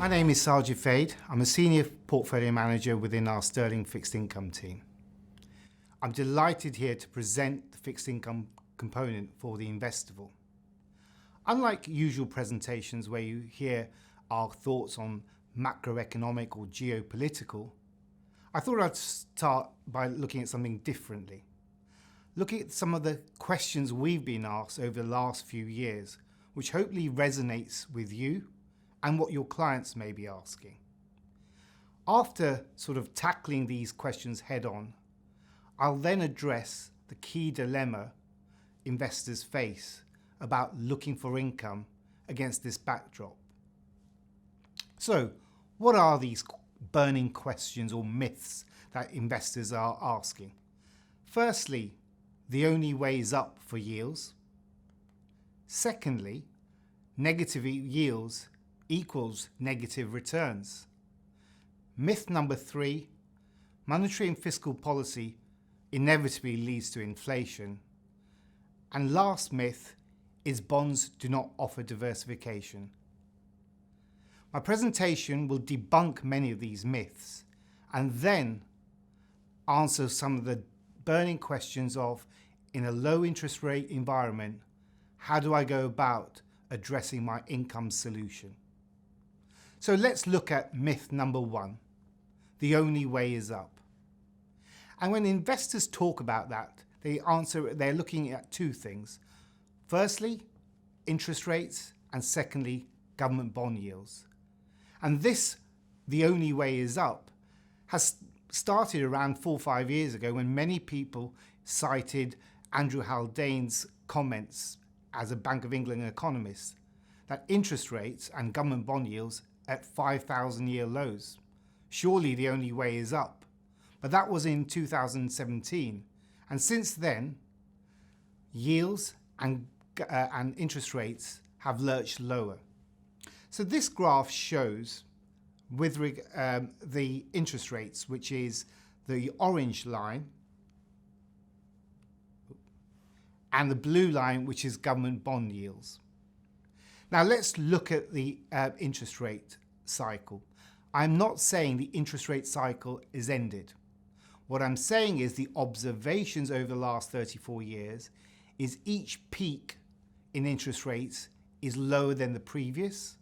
My name is Sajiv Vaid. I'm a senior portfolio manager within our Sterling fixed income team. I'm delighted here to present the fixed income component for the Investival. Unlike usual presentations where you hear our thoughts on macroeconomic or geopolitical, I thought I'd start by looking at something differently. Looking at some of the questions we've been asked over the last few years, which hopefully resonates with you and what your clients may be asking. After sort of tackling these questions head on, I'll then address the key dilemma investors face about looking for income against this backdrop. So, what are these burning questions or myths that investors are asking? Firstly, the only way is up for yields. Secondly, negative yields equals negative returns. Myth number 3, monetary and fiscal policy inevitably leads to inflation. And last myth is bonds do not offer diversification. My presentation will debunk many of these myths and then answer some of the burning questions of, in a low interest rate environment, how do I go about addressing my income solution? So let's look at myth number 1, the only way is up. And when investors talk about that, they're looking at two things. Firstly, interest rates, and secondly, government bond yields. And this, the only way is up, has started around 4 or 5 years ago when many people cited Andrew Haldane's comments as a Bank of England economist that interest rates and government bond yields at 5,000-year lows. Surely the only way is up. But that was in 2017. And since then, yields and interest rates have lurched lower. So this graph shows with the interest rates, which is the orange line, and the blue line, which is government bond yields. Now let's look at the interest rate cycle. I'm not saying the interest rate cycle is ended. What I'm saying is the observations over the last 34 years is each peak in interest rates is lower than the previous,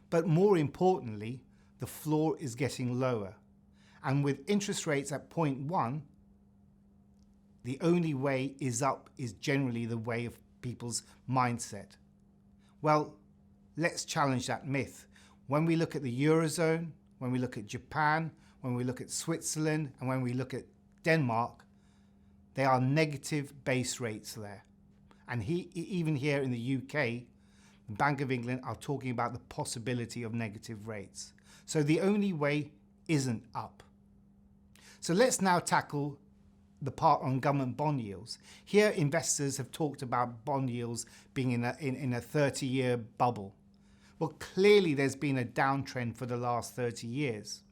but more importantly, the floor is getting lower. And with interest rates at 0.1, the only way is up is generally the way of people's mindset. Well, let's challenge that myth. When we look at the Eurozone, when we look at Japan, when we look at Switzerland, and when we look at Denmark, there are negative base rates there. And even here in the UK, the Bank of England are talking about the possibility of negative rates. So the only way isn't up. So let's now tackle the part on government bond yields. Here, investors have talked about bond yields being in a 30-year bubble. Well, clearly there's been a downtrend for the last 30 years.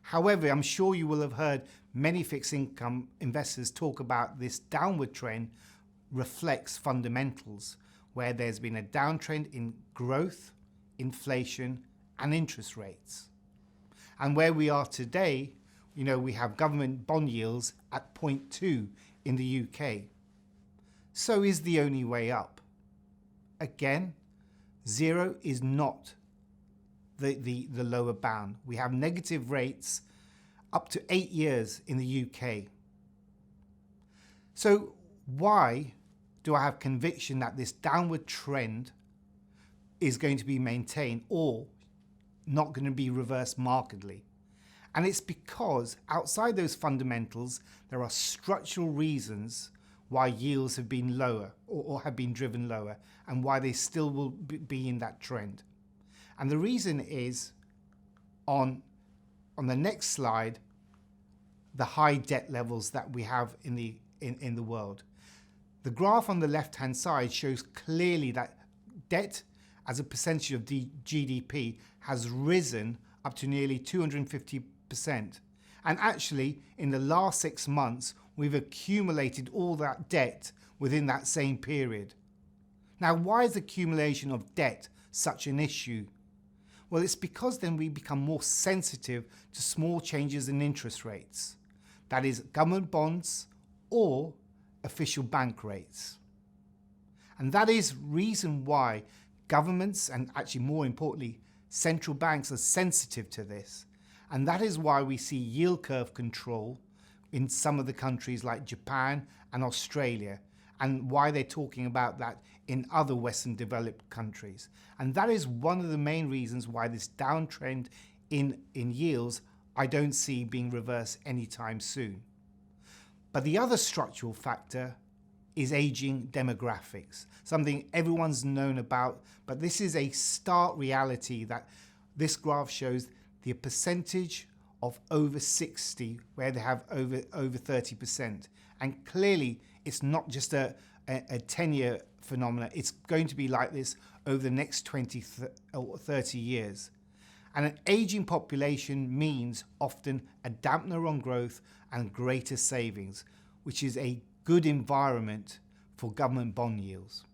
However, I'm sure you will have heard many fixed income investors talk about this downward trend reflects fundamentals, where there's been a downtrend in growth, inflation, and interest rates. And where we are today, we have government bond yields at 0.2 in the UK. So is the only way up. Again, 0 is not the lower bound. We have negative rates up to 8 years in the UK. So why do I have conviction that this downward trend is going to be maintained or not going to be reversed markedly? And it's because outside those fundamentals, there are structural reasons why yields have been lower or have been driven lower and why they still will be in that trend. And the reason is on the next slide, the high debt levels that we have in the world. The graph on the left-hand side shows clearly that debt as a percentage of GDP has risen up to nearly 250%. And actually, in the last 6 months, we've accumulated all that debt within that same period. Now, why is accumulation of debt such an issue? Well, it's because then we become more sensitive to small changes in interest rates. That is government bonds or official bank rates. And that is reason why governments, and actually more importantly, central banks, are sensitive to this. And that is why we see yield curve control in some of the countries like Japan and Australia, and why they're talking about that in other Western developed countries. And that is one of the main reasons why this downtrend in yields I don't see being reversed anytime soon. But the other structural factor is aging demographics, something everyone's known about, but this is a stark reality that this graph shows the percentage of over 60 where they have over 30%. And clearly it's not just a 10-year phenomenon, it's going to be like this over the next 20 or 30 years. And an aging population means often a dampener on growth and greater savings, which is a good environment for government bond yields.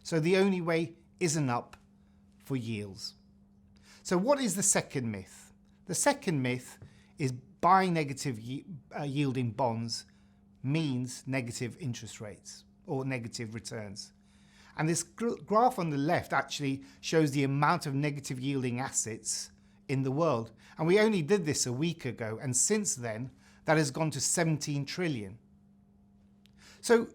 So the only way isn't up for yields. So what is the second myth? The second myth is buying negative yielding bonds means negative interest rates or negative returns. And this graph on the left actually shows the amount of negative yielding assets in the world. And we only did this a week ago, and since then that has gone to 17 trillion. So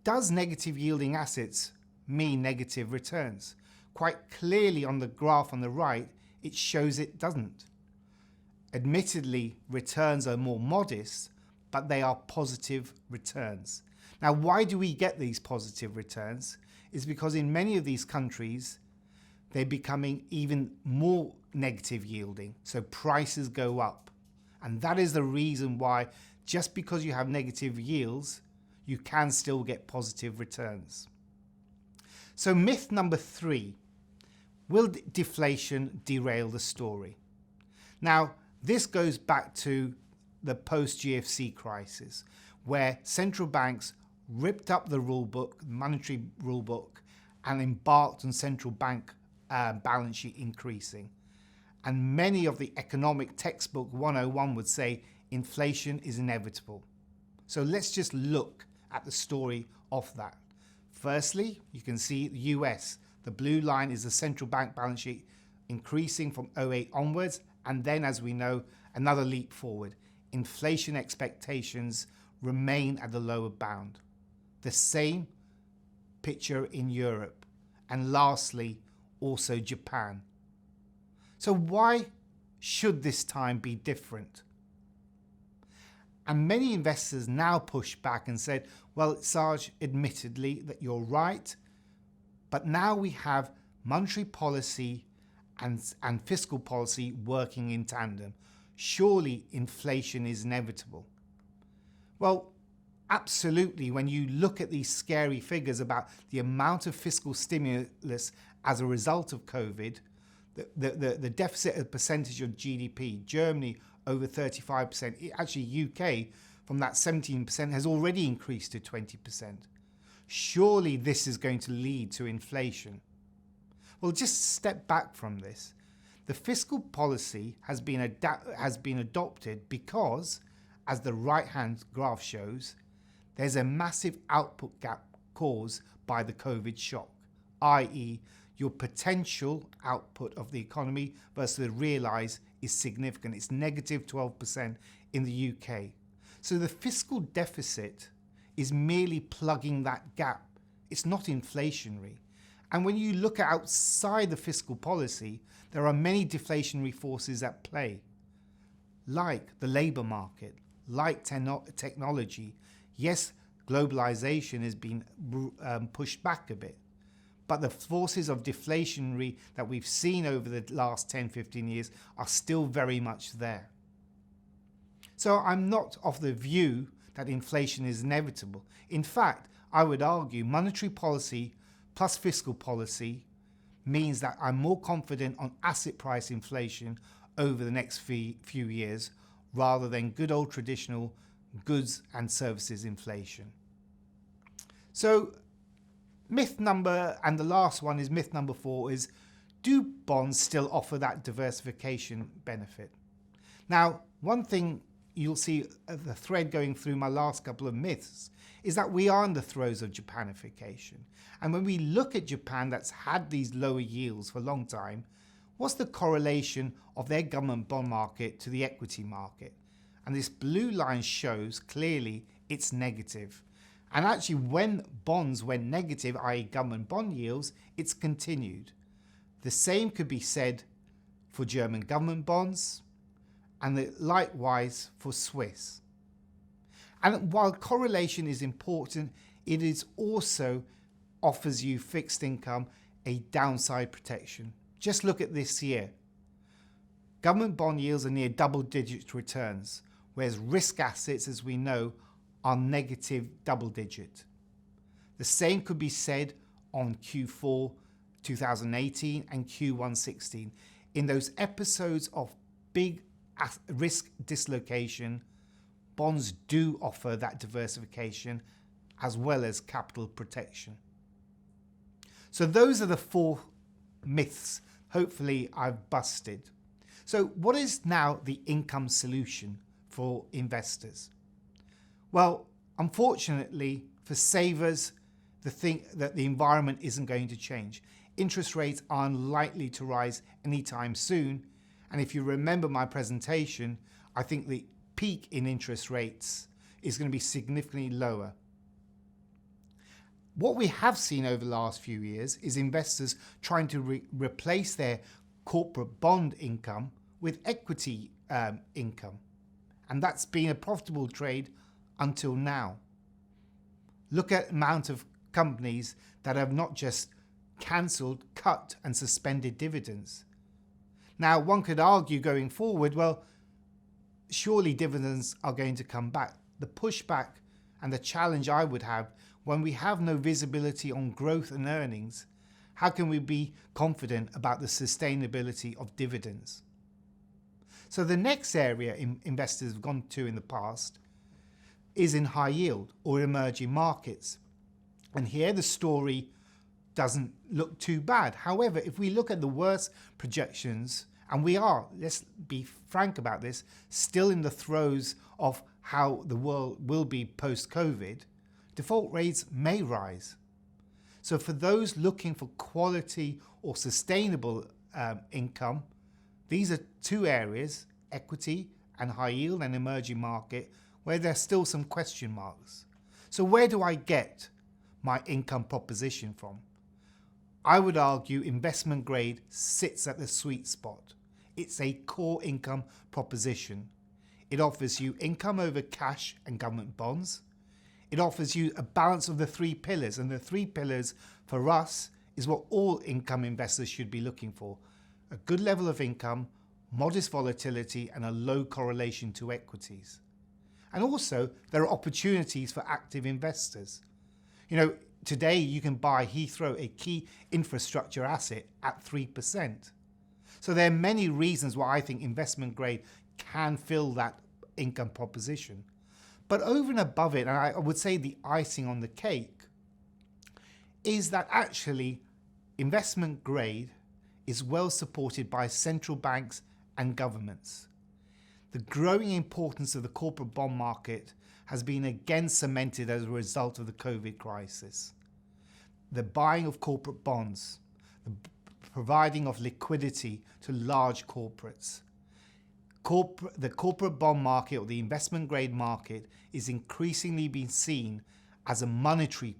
does negative yielding assets mean negative returns? Quite clearly on the graph on the right, it shows it doesn't. Admittedly, returns are more modest, but they are positive returns. Now, why do we get these positive returns? It's because in many of these countries, they're becoming even more negative yielding. So prices go up. And that is the reason why just because you have negative yields, you can still get positive returns. So myth number 3, will deflation derail the story? Now, this goes back to the post-GFC crisis, where central banks ripped up the rule book, monetary rule book, and embarked on central bank balance sheet increasing. And many of the economic textbook 101 would say inflation is inevitable. So let's just look at the story of that. Firstly, you can see the US. The blue line is the central bank balance sheet increasing from 2008 onwards. And then, as we know, another leap forward. Inflation expectations remain at the lower bound. The same picture in Europe. And lastly, also Japan. So why should this time be different? And many investors now push back and said, well, Saj, admittedly that you're right, but now we have monetary policy and fiscal policy working in tandem. Surely inflation is inevitable. Well, absolutely. When you look at these scary figures about the amount of fiscal stimulus as a result of COVID, the deficit as a percentage of GDP, Germany over 35%, actually UK from that 17% has already increased to 20%. Surely this is going to lead to inflation. Well, just step back from this. The fiscal policy has been adopted because, as the right-hand graph shows, there's a massive output gap caused by the COVID shock, i.e. your potential output of the economy versus the realised is significant. It's negative 12% in the UK. So the fiscal deficit is merely plugging that gap. It's not inflationary. And when you look outside the fiscal policy, there are many deflationary forces at play, like the labour market, like technology. Yes, globalization has been pushed back a bit, but the forces of deflationary that we've seen over the last 10, 15 years are still very much there. So I'm not of the view that inflation is inevitable. In fact, I would argue monetary policy plus fiscal policy means that I'm more confident on asset price inflation over the next few years rather than good old traditional goods and services inflation. So myth number, and the last one is myth number 4, is do bonds still offer that diversification benefit? Now, one thing you'll see the thread going through my last couple of myths is that we are in the throes of Japanification. And when we look at Japan that's had these lower yields for a long time, what's the correlation of their government bond market to the equity market? And this blue line shows clearly it's negative. And actually when bonds went negative, i.e. government bond yields, it's continued. The same could be said for German government bonds, and likewise for Swiss. And while correlation is important, it is also offers you fixed income a downside protection. Just look at this year. Government bond yields are near double-digit returns, whereas risk assets, as we know, are negative double-digit. The same could be said on Q4 2018 and Q1 16. In those episodes of big risk dislocation, bonds do offer that diversification as well as capital protection. So those are the 4 myths hopefully I've busted. So what is now the income solution for investors? Well, unfortunately for savers, the environment isn't going to change. Interest rates are unlikely to rise anytime soon. And if you remember my presentation, I think the peak in interest rates is going to be significantly lower. What we have seen over the last few years is investors trying to replace their corporate bond income with equity income. And that's been a profitable trade until now. Look at the amount of companies that have not just cancelled, cut and suspended dividends. Now, one could argue going forward, well, surely dividends are going to come back. The pushback and the challenge I would have when we have no visibility on growth and earnings, how can we be confident about the sustainability of dividends? So the next area investors have gone to in the past is in high yield or emerging markets. And here the story doesn't look too bad. However, if we look at the worst projections, and we are, let's be frank about this, still in the throes of how the world will be post-COVID, default rates may rise. So for those looking for quality or sustainable income, these are 2 areas, equity and high yield and emerging market, where there's still some question marks. So where do I get my income proposition from? I would argue investment grade sits at the sweet spot. It's a core income proposition. It offers you income over cash and government bonds. It offers you a balance of the 3 pillars, and the 3 pillars for us is what all income investors should be looking for. A good level of income, modest volatility and a low correlation to equities. And also there are opportunities for active investors. Today you can buy Heathrow, a key infrastructure asset, at 3%. So there are many reasons why I think investment grade can fill that income proposition. But over and above it, and I would say the icing on the cake, is that actually investment grade is well supported by central banks and governments. The growing importance of the corporate bond market has been again cemented as a result of the COVID crisis. The buying of corporate bonds, the providing of liquidity to large corporates. The corporate bond market or the investment grade market is increasingly being seen as a monetary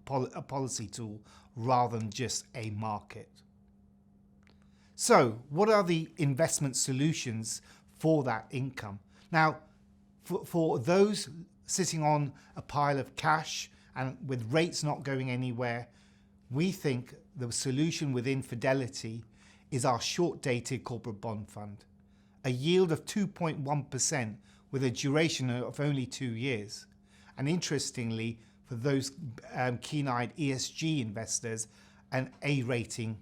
policy tool rather than just a market. So what are the investment solutions for that income? Now, for those sitting on a pile of cash and with rates not going anywhere, we think the solution within Fidelity is our short-dated corporate bond fund. A yield of 2.1% with a duration of only 2 years. And interestingly, for those keen-eyed ESG investors, an A rating.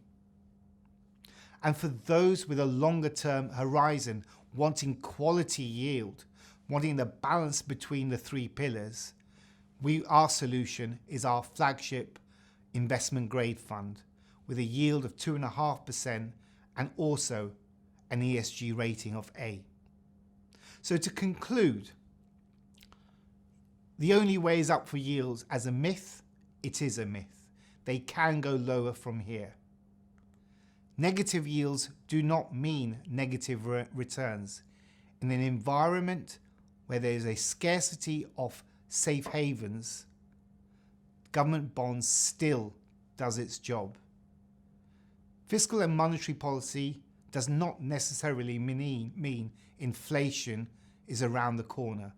And for those with a longer-term horizon, wanting quality yield, wanting the balance between the 3 pillars, our solution is our flagship investment grade fund, with a yield of 2.5% and also an ESG rating of A. So to conclude, the only way is up for yields as a myth. It is a myth. They can go lower from here. Negative yields do not mean negative returns. In an environment where there is a scarcity of safe havens, government bonds still does its job. Fiscal and monetary policy does not necessarily mean inflation is around the corner.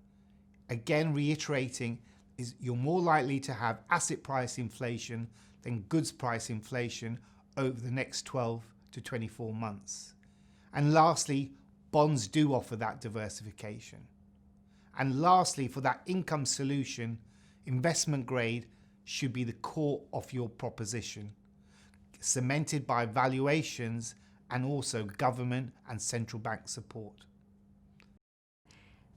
Again, reiterating, is you're more likely to have asset price inflation than goods price inflation over the next 12 to 24 months. And lastly, bonds do offer that diversification. And lastly, for that income solution, investment grade should be the core of your proposition, cemented by valuations and also government and central bank support.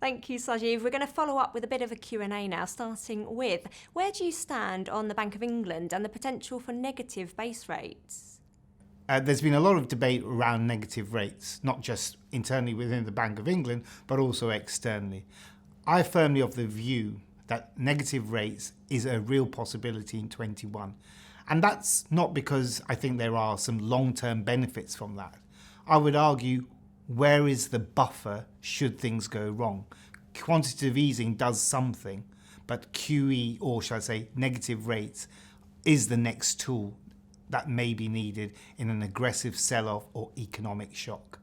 Thank you, Sajiv. We're going to follow up with a bit of a Q&A now, starting with, where do you stand on the Bank of England and the potential for negative base rates? There's been a lot of debate around negative rates, not just internally within the Bank of England, but also externally. I firmly of the view that negative rates is a real possibility in 21. And that's not because I think there are some long-term benefits from that. I would argue, where is the buffer should things go wrong? Quantitative easing does something, but QE, or shall I say negative rates, is the next tool that may be needed in an aggressive sell-off or economic shock.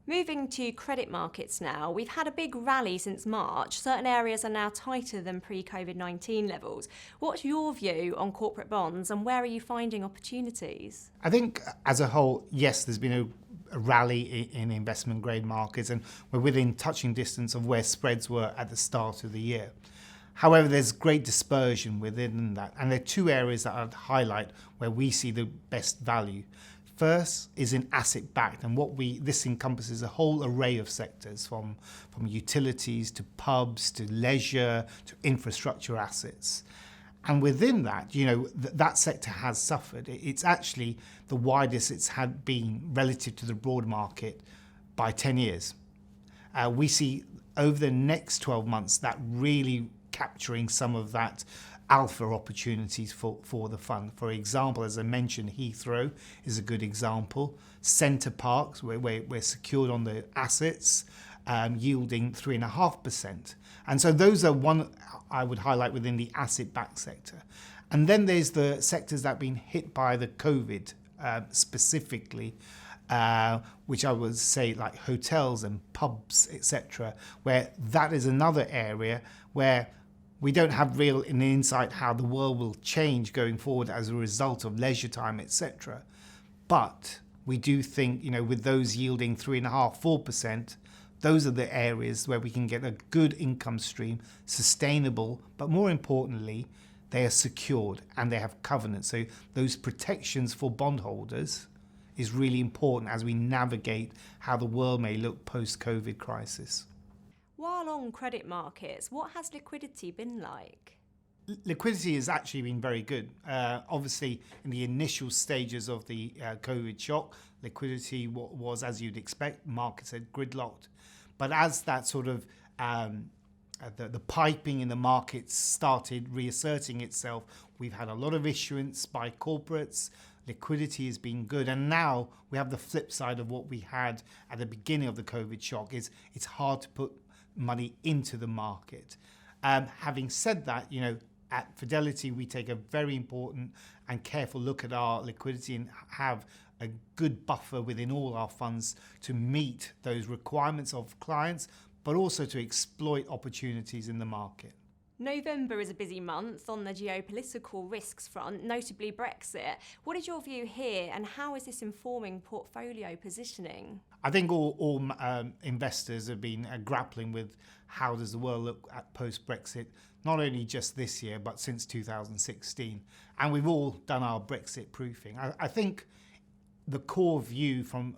Moving to credit markets now, we've had a big rally since March. Certain areas are now tighter than pre-COVID-19 levels. What's your view on corporate bonds and where are you finding opportunities? I think as a whole, yes, there's been a rally in investment grade markets and we're within touching distance of where spreads were at the start of the year. However, there's great dispersion within that, and there are two areas that I'd highlight where we see the best value. First is in asset-backed, and this encompasses a whole array of sectors from utilities to pubs to leisure to infrastructure assets. And within that, that sector has suffered. It's actually the widest it's had been relative to the broad market by 10 years. We see over the next 12 months that really capturing some of that alpha opportunities for the fund. For example, as I mentioned, Heathrow is a good example. Centre Parks, where we're secured on the assets, yielding 3.5%. And so those are one I would highlight within the asset-backed sector. And then there's the sectors that have been hit by the COVID specifically, which I would say like hotels and pubs, etc., where that is another area where we don't have real insight how the world will change going forward as a result of leisure time, etc. But we do think, with those yielding 3.5%, 4%, those are the areas where we can get a good income stream, sustainable, but more importantly, they are secured and they have covenants. So those protections for bondholders is really important as we navigate how the world may look post-COVID crisis. While on credit markets, what has liquidity been like? Liquidity has actually been very good. Obviously, in the initial stages of the COVID shock, liquidity was, as you'd expect, markets had gridlocked. But as that sort of the piping in the markets started reasserting itself, we've had a lot of issuance by corporates. Liquidity has been good. And now we have the flip side of what we had at the beginning of the COVID shock is it's hard to put money into the market. Having said that, at Fidelity, we take a very important and careful look at our liquidity and have a good buffer within all our funds to meet those requirements of clients, but also to exploit opportunities in the market. November is a busy month on the geopolitical risks front, notably Brexit. What is your view here and how is this informing portfolio positioning? I think all investors have been grappling with how does the world look at post-Brexit, not only just this year, but since 2016. And we've all done our Brexit proofing. I think the core view from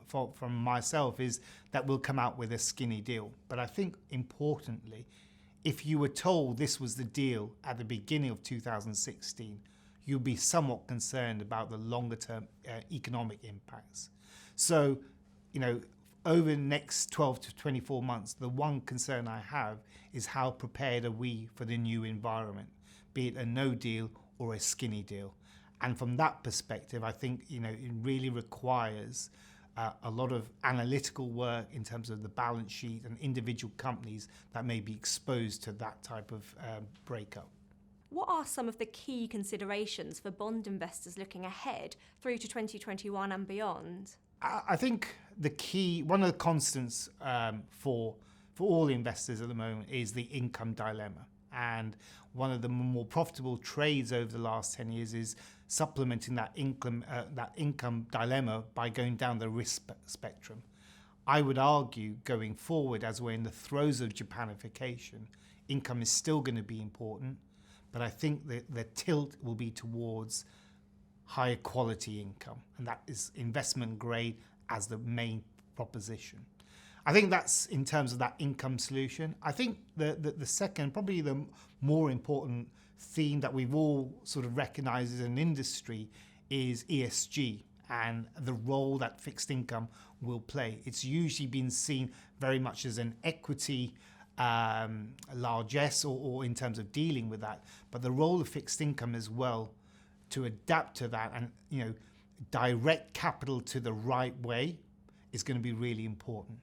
myself is that we'll come out with a skinny deal. But I think importantly, if you were told this was the deal at the beginning of 2016, you'll be somewhat concerned about the longer term economic impacts. So, over the next 12 to 24 months, the one concern I have is how prepared are we for the new environment, be it a no deal or a skinny deal. And from that perspective, I think, it really requires a lot of analytical work in terms of the balance sheet and individual companies that may be exposed to that type of breakup. What are some of the key considerations for bond investors looking ahead through to 2021 and beyond? I think one of the constants for all investors at the moment is the income dilemma. And one of the more profitable trades over the last 10 years is supplementing that income dilemma by going down the risk spectrum. I would argue going forward, as we're in the throes of Japanification, income is still going to be important, but I think the tilt will be towards higher quality income, and that is investment grade as the main proposition. I think that's in terms of that income solution. I think the second, probably the more important theme that we've all sort of recognized as an industry is ESG and the role that fixed income will play. It's usually been seen very much as an equity largesse or in terms of dealing with that, but the role of fixed income as well to adapt to that and direct capital to the right way is going to be really important.